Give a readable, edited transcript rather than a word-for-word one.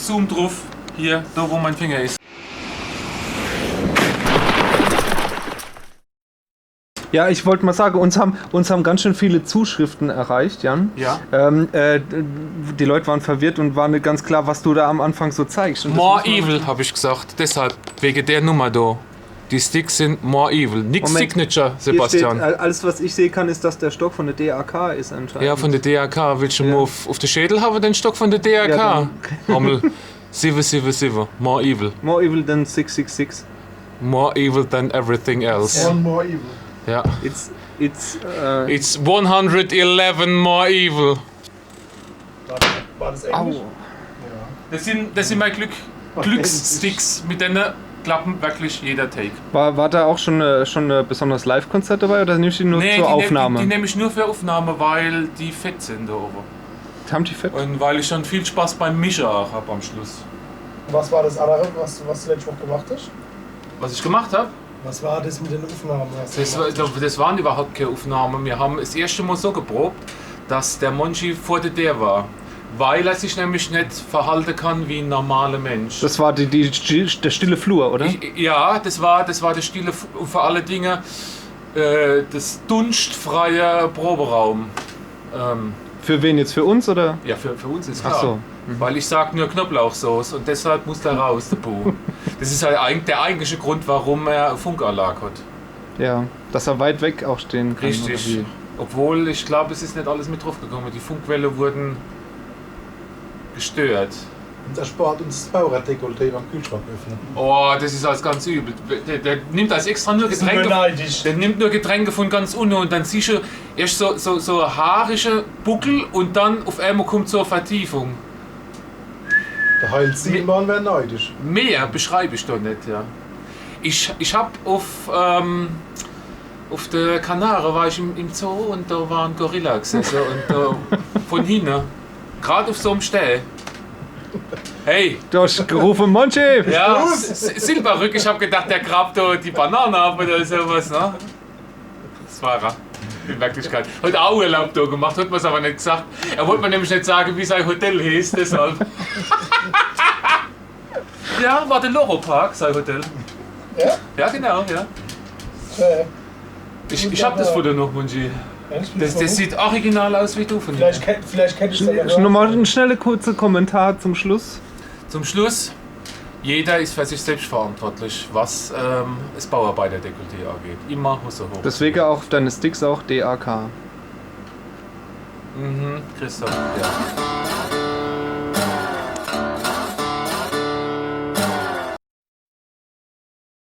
Zoom drauf. Hier, da wo mein Finger ist. Ja, ich wollte mal sagen, uns haben ganz schön viele Zuschriften erreicht, Jan. Ja. Die Leute waren verwirrt und war nicht ganz klar, was du da am Anfang so zeigst. Und More evil, habe ich gesagt. Deshalb, wegen der Nummer da. Die Sticks sind more evil. Nix Moment, Signature, Hier Sebastian. steht, alles, was ich sehen kann, ist, dass der Stock von der DAK ist anscheinend. Ja, von der DAK. Willst du Ja. mal auf den Schädel haben, den Stock von der DAK? Ja, Hammel. 777. More evil. More evil than 666. More evil than everything else. One more evil. Ja. It's It's 111 more evil. War das Englisch? Au. Ja. Das sind meine Glückssticks. Mit denen klappen wirklich jeder Take. War da auch schon ein besonderes Live-Konzert dabei oder nimmst du die nur zur Aufnahme? Die nehme ich nur für Aufnahme, weil die fett sind da oben. Haben die fett? Und weil ich schon viel Spaß beim Mischen auch habe am Schluss. Was war das andere, was du letzte Woche gemacht hast? Was ich gemacht habe? Was war das mit den Aufnahmen? Das waren überhaupt keine Aufnahmen. Wir haben das erste Mal so geprobt, dass der Monchi vor der war. Weil er sich nämlich nicht verhalten kann wie ein normaler Mensch. Das war der stille Flur, oder? Ja, das war der stille und vor allen Dingen das dunstfreie Proberaum. Für wen jetzt? Für uns oder? Ja, für uns ist klar. Ach so. Weil ich sag nur Knoblauchsoße und deshalb muss der raus, der Bu. Das ist halt der eigentliche Grund, warum er Funkanlage hat. Ja, dass er weit weg auch stehen kann. Richtig. oder wie? Obwohl, ich glaube, es ist nicht alles mit drauf gekommen. Die Funkwelle wurden gestört. Und der Sport uns das Bauraddekolleté beim Kühlschrank öffnen. Oh, das ist alles ganz übel. Der nimmt als extra nur Sind wir Getränke. neidisch. Der nimmt nur Getränke von ganz unten und dann siehst du erst so ein haarige Buckel und dann auf einmal kommt so eine Vertiefung. Der Heil Zielmann wäre neidisch. Mehr beschreibe ich doch nicht, ja. Ich habe auf der Kanare war ich im Zoo und da war ein Gorilla gesessen und da von hinten, gerade auf so einem Stell. Hey, Du hast gerufen, Monchi! ja, Silberrück, ich habe gedacht, der grabt da die Banane ab oder sowas, ne? Das war er. In Wirklichkeit. Heute auch Urlaub da gemacht, hat man es aber nicht gesagt. Er wollte mir nämlich nicht sagen, wie sein Hotel hieß, deshalb. Ja, war der Loro Park, sein Hotel. Ja? Ja, genau, ja. Ich hab das Foto noch, Munji. Das sieht original aus wie du von dir. Vielleicht kennst du das ja. Nochmal ein schneller kurzer Kommentar zum Schluss. Zum Schluss, jeder ist für sich selbst verantwortlich, was das Bauarbeiterdekolleté angeht. Immer Hose hoch. Deswegen auch deine Sticks auch DAK. Mhm, Christoph, ja.